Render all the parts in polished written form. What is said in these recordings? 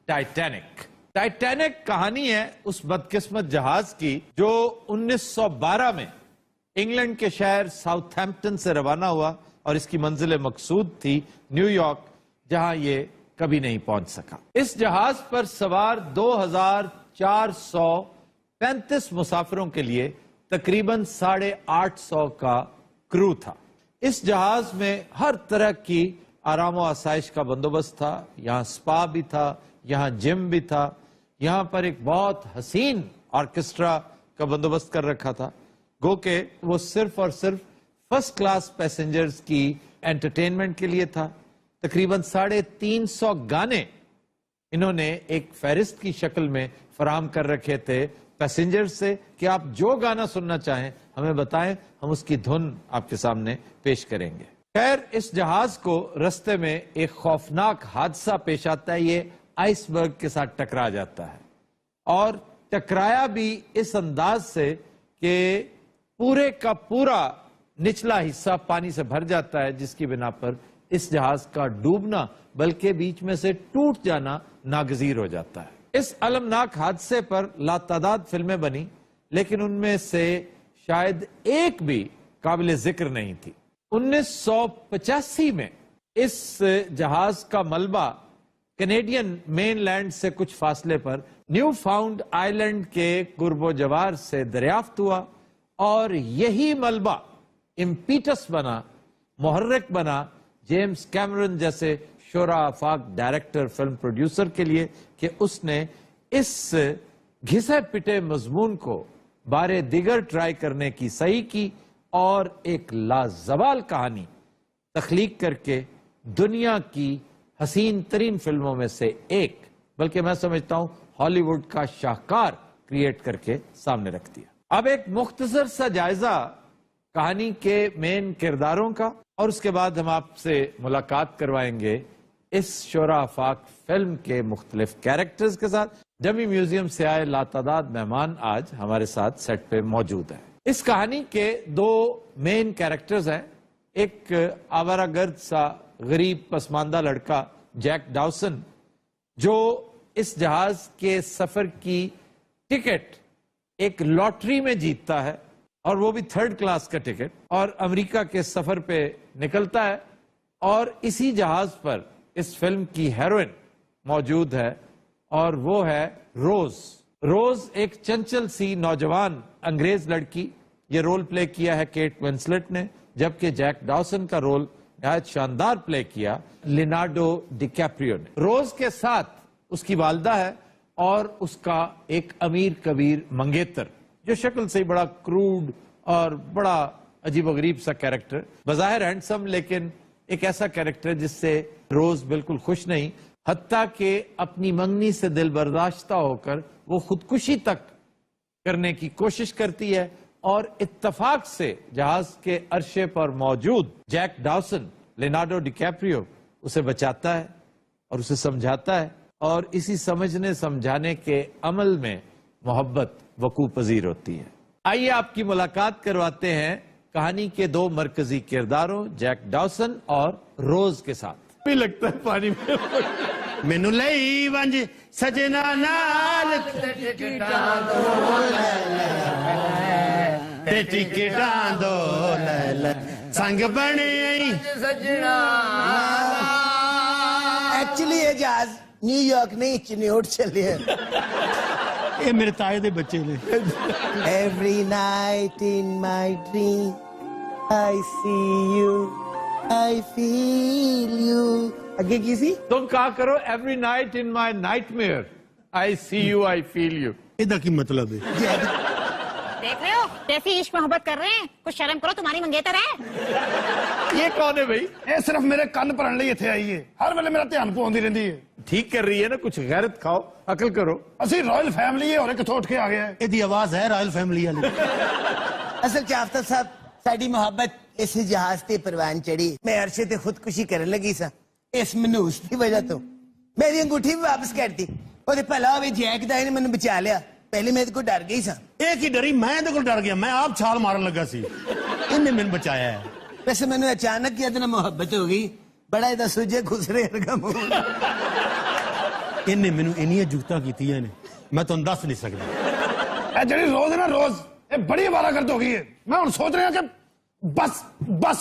Titanic. Titanic کہانی ہے اس بدقسمت جہاز کی جو 1912 میں انگلینڈ کے شہر ساؤتھ ہیمپٹن سے روانہ ہوا اور اس کی منزل مقصود تھی نیو یارک، جہاں یہ کبھی نہیں پہنچ سکا. اس جہاز پر سوار 2435 مسافروں کے لیے تقریباً 850 کا کرو تھا. اس جہاز میں ہر طرح کی آرام و آسائش کا بندوبست تھا. یہاں سپا بھی تھا، یہاں جم بھی تھا، یہاں پر ایک بہت حسین آرکیسٹرا کا بندوبست کر رکھا تھا. گو کہ وہ صرف اور صرف فرسٹ کلاس پیسنجرز کی انٹرٹینمنٹ کے لیے تھا. تقریباً 350 گانے انہوں نے ایک فہرست کی شکل میں فراہم کر رکھے تھے پیسنجر سے کہ آپ جو گانا سننا چاہیں ہمیں بتائیں، ہم اس کی دھن آپ کے سامنے پیش کریں گے. خیر، اس جہاز کو رستے میں ایک خوفناک حادثہ پیش آتا ہے. یہ آئس برگ کے ساتھ ٹکرا جاتا ہے اور ٹکرایا بھی اس انداز سے کہ پورے کا پورا نچلا حصہ پانی سے بھر جاتا ہے، جس کی بنا پر اس جہاز کا ڈوبنا بلکہ بیچ میں سے ٹوٹ جانا ناگزیر ہو جاتا ہے. اس المناک حادثے پر لاتعداد فلمیں بنی، لیکن ان میں سے شاید ایک بھی قابل ذکر نہیں تھی. 1985 میں اس جہاز کا ملبہ کینیڈین مین لینڈ سے کچھ فاصلے پر نیو فاؤنڈ آئی لینڈ کے قرب و جوار سے دریافت ہوا اور یہی ملبہ امپیٹس بنا، محرک بنا جیمز کیمرون جیسے شعراء آفاق ڈائریکٹر، فلم پروڈیوسر کے لیے کہ اس نے اس گھسے پٹے مضمون کو بارے دیگر ٹرائی کرنے کی صحیح کی اور ایک لازوال کہانی تخلیق کر کے دنیا کی حسین ترین فلموں میں سے ایک، بلکہ میں سمجھتا ہوں ہالی ووڈ کا شاہکار کریٹ کر کے سامنے رکھ دیا. اب ایک مختصر سا جائزہ کہانی کے مین کرداروں کا، اور اس کے بعد ہم آپ سے ملاقات کروائیں گے اس شعراء آفاق فلم کے مختلف کیریکٹرز کے ساتھ. ڈمی میوزیم سے آئے لاتعداد مہمان آج ہمارے ساتھ سیٹ پہ موجود ہیں. اس کہانی کے 2 مین کیریکٹرز ہیں. ایک آوارہ گرد سا غریب پسماندہ لڑکا جیک ڈاوسن، جو اس جہاز کے سفر کی ٹکٹ ایک لاٹری میں جیتتا ہے، اور وہ بھی 3rd کلاس کا ٹکٹ، اور امریکہ کے سفر پہ نکلتا ہے. اور اسی جہاز پر اس فلم کی ہیروئن موجود ہے اور وہ ہے روز. روز ایک چنچل سی نوجوان انگریز لڑکی. یہ رول پلے کیا ہے کیٹ ونسلٹ نے، جبکہ جیک ڈاوسن کا رول نہایت شاندار پلے کیا لینارڈو ڈی کیپریو نے. روز کے ساتھ اس کی والدہ ہے اور اس کا ایک امیر کبیر منگیتر، جو شکل سے بڑا کروڈ اور بڑا عجیب و غریب سا کیریکٹر، بظاہر ہینڈسم لیکن ایک ایسا کیریکٹر جس سے روز بالکل خوش نہیں، حتیٰ کہ اپنی منگنی سے دل برداشتہ ہو کر وہ خودکشی تک کرنے کی کوشش کرتی ہے. اور اتفاق سے جہاز کے عرشے پر موجود جیک ڈاوسن، لینارڈو ڈی کیپریو، اسے بچاتا ہے اور اسے سمجھاتا ہے، اور اسی سمجھنے سمجھانے کے عمل میں محبت وقوع پذیر ہوتی ہے. آئیے آپ کی ملاقات کرواتے ہیں کہانی کے 2 مرکزی کرداروں جیک ڈاوسن اور روز کے ساتھ. بھی لگتا ہے پانی میں مینو لئی ونج سجنا نال ٹکٹاں دو سنگ بنے سجنا. ایکچولی یہ جہاز نیو یارک نہیں چنیوٹ چلے ہیں. یہ میرے تائے دے بچے نے. Every night in my dream I see you, I feel you. اگے کی سی؟ تم کہا کرو every night in my nightmare I see you I feel you. یہ کی مطلب ہے؟ دیکھ رہے ہو کیسی عشق محبت کر رہے ہیں. کچھ شرم کرو، تمہاری منگیتر ہے. یہ کون ہے بھائی؟ ਇਹ ਸਿਰਫ ਮੇਰੇ ਕੰਨ ਭਰਨ ਲਈ ਇੱਥੇ ਆਈ ਹੈ. ਹਰ ਵੇਲੇ ਮੇਰਾ ਧਿਆਨ ਪਾਉਂਦੀ ਰਹਿੰਦੀ ਹੈ. ٹھیک کر رہی ہے نا، کچھ غیرت کھاؤ، عقل کرو. ਅਸੀਂ ਰਾਇਲ فیملی ہے اور ਕਿੱਥੋਂ ਉੱਠ ਕੇ ਆ ਗਿਆ ਹੈ. یہ دی آواز ہے رائل فیملی والی. اصل چافتر صاحب ساڈی محبت اس جہاز تے پروان چڑھی. میں عرشے تے خودکشی کرن لگی سا اس منوس دی وجہ تو. میری انگوٹھی بھی واپس کر دی. وہ بھلا ہوئے جیک دا نے مینوں بچا لیا. پہلے میں کو ڈر گئی سا. ایک ہی ڈری، میں تو ڈر گیا. میں آپ چھال مارن لگا سی، انہیں میں بچایا ہے. ویسے میں نے اچانک یہ اتنا محبت ہو گئی، بڑا ادھر سوجے خسرے ارگا ਇਹਨੇ ਮੈਨੂੰ ਇੰਨੀਆਂ ਜੁਗਤਾਂ ਕੀਤੀਆਂ ਨੇ ਮੈਂ ਤੁਹਾਨੂੰ ਦੱਸ ਨਹੀਂ ਸਕਦਾ। ਇਹ ਜਿਹੜੀ ਰੋਜ਼ ਹੈ ਨਾ ਰੋਜ਼ ਇਹ ਬੜੀ ਅਵਾਰਾਗਰਦ ਹੋ ਗਈ ਹੈ। ਮੈਂ ਹੁਣ ਸੋਚ ਰਿਹਾ ਕਿ ਬਸ ਬਸ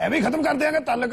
ਇਹ ਵੀ ਖਤਮ ਕਰ ਦਿਆਂਗੇ ਤਾਲੁਕ।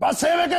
ਬਸ ਇਹ ਵੇ ਕਿ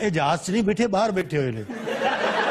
ਇਹ ਜਹਾਜ਼ 'ਚ ਨਹੀਂ ਬੈਠੇ, ਬਾਹਰ ਬੈਠੇ ਹੋਏ ਨੇ।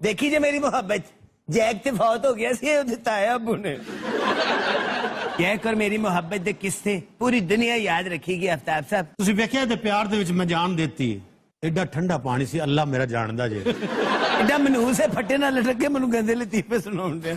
ਦੇਖੀ ਜੇ ਮੇਰੀ ਮੁਹੱਬਤ ਜੈਕ ਤੇ ਫੌਤ ਹੋ ਗਿਆ ਸੀ ਇਹ ਉਹਦੇ ਤਾਇਆ ਅੱਬੂ ਨੇ। ਜੈਕ ਔਰ ਮੇਰੀ ਮੁਹੱਬਤ ਦੇ ਕਿੱਸੇ ਪੂਰੀ ਦੁਨੀਆ ਯਾਦ ਰੱਖੇਗੀ ਆਫਤਾਬ ਸਾਹਿਬ। ਤੁਸੀਂ ਵੇਖਿਆ ਤੇ ਪਿਆਰ ਦੇ ਵਿੱਚ ਮੈਂ ਜਾਨ ਦਿੱਤੀ। ਐਡਾ ਠੰਡਾ ਪਾਣੀ ਸੀ, ਅੱਲਾ ਮੇਰਾ ਜਾਣਦਾ ਜੇ। ਐਡਾ ਮਨਹੂਸ ਹੈ ਫੱਟੇ ਨਾਲ ਲਟਕ ਕੇ ਮੈਨੂੰ ਗੰਦੇ ਲਤੀਫੇ ਸੁਣਾਉਣ ਦੇ।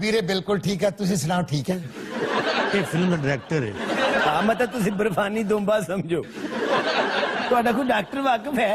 ਵੀਰੇ ਬਿਲਕੁਲ ਠੀਕ ਹੈ, ਤੁਸੀਂ ਸੁਣਾਓ ਠੀਕ ਹੈ? ਇਹ ਫਿਲਮ ਦਾ ਡਾਇਰੈਕਟਰ ਹੈ। ਹਾਂ ਮਤਲਬ ਤੁਸੀਂ ਬਰਫਾਨੀ ਦੋਂਬਾ ਸਮਝੋ। ਤੁਹਾਡਾ ਕੋਈ ਡਾਕਟਰ ਵਾਕਿਫ ਹੈ?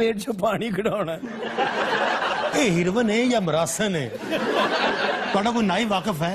ਪੇਟ 'ਚੋਂ ਪਾਣੀ ਕਢਾਉਣਾ। ਇਹ ਹੀਰੋਇਨ ਹੈ ਜਾਂ ਮਰਾਸਨ ਹੈ? ਤੁਹਾਡਾ ਕੋਈ ਨਾਈ ਵਾਕਿਫ ਹੈ?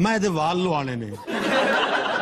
ਮੈਂ ਇਹਦੇ ਵਾਲ ਲਵਾਣੇ ਨੇ।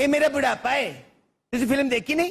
ਇਹ ਮੇਰਾ ਬੁਢਾਪਾ ਹੈ। ਤੁਸੀਂ ਫਿਲਮ ਦੇਖੀ ਨਹੀਂ?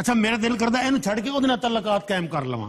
ਅੱਛਾ ਮੇਰਾ ਦਿਲ ਕਰਦਾ ਇਹਨੂੰ ਛੱਡ ਕੇ ਉਹਦੇ ਨਾਲ ਤਲਕਾਤ ਕਾਇਮ ਕਰ ਲਵਾਂ।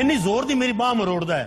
ਇੰਨੀ ਜ਼ੋਰ ਦੀ ਮੇਰੀ ਬਾਹ ਮਰੋੜਦਾ ਹੈ।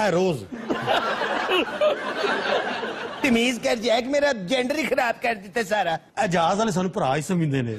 ਇਹ ਰੋਜ਼। ਤਮੀਜ਼ ਕਰ ਜੈਕ, ਮੇਰਾ ਜੈਂਡਰ ਹੀ ਖਰਾਬ ਕਰ ਦਿੱਤਾ ਸਾਰਾ। ਇਹ ਜਹਾਜ਼ ਵਾਲੇ ਸਾਨੂੰ ਭਰਾ ਹੀ ਸਮਝਦੇ ਨੇ।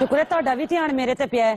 ਸ਼ੁਕਰ ਹੈ ਤੁਹਾਡਾ ਵੀ ਧਿਆਨ ਮੇਰੇ ਤੇ ਪਿਆ ਹੈ।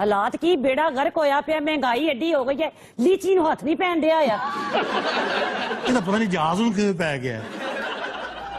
ਹਾਲਾਤ ਕੀ ਬੇੜਾ ਗਰਕ ਹੋਇਆ ਪਿਆ, ਮਹਿੰਗਾਈ ਐਡੀ ਹੋ ਗਈ ਹੈ, ਲੀਚੀ ਨੂੰ ਹੱਥ ਨਹੀਂ ਪੈਣ ਡਿਆ ਆ। ਇਹਦਾ ਪਤਾ ਨਹੀਂ ਜਹਾਜ਼ ਨੂੰ ਕਿਵੇਂ ਪੈ ਗਿਆ।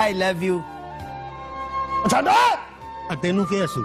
I love you। ਛੱਡ। ਆ ਤੈਨੂੰ ਕਿਹਾ ਸੂ।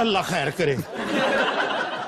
ਅੱਲਾ ਖੈਰ ਕਰੇ।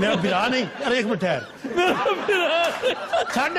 ਮੇਰਾ ਬਿਰਾ ਨਹੀਂ। ਅਰੇ ਇੱਕ ਮਿੰਟ ਠਹਿਰ। ਛੱਡ।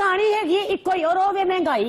ਕਹਾਣੀ ਹੈਗੀ ਹੈ ਇੱਕੋ ਹੀ, ਔਰ ਉਹ ਵੇ ਮਹਿੰਗਾਈ।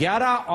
11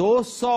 200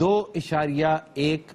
2.1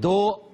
2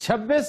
26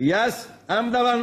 Yes, I'm the one.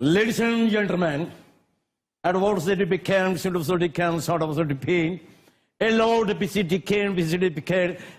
Ladies and gentlemen, at what city became, should have city can, sort of city pain. A load city can, city became.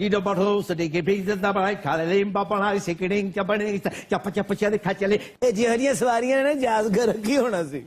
You don't want to take a picture of my Kalalim Papa, Sickening, Chapani, Chapachapachari, Kachali. ਇਹ ਜਿਹੜੀਆਂ ਸਵਾਰੀਆਂ ਨੇ ਜਹਾਜ਼ ਘਰ ਰੱਖੀ ਹੋਣਾ ਸੀ।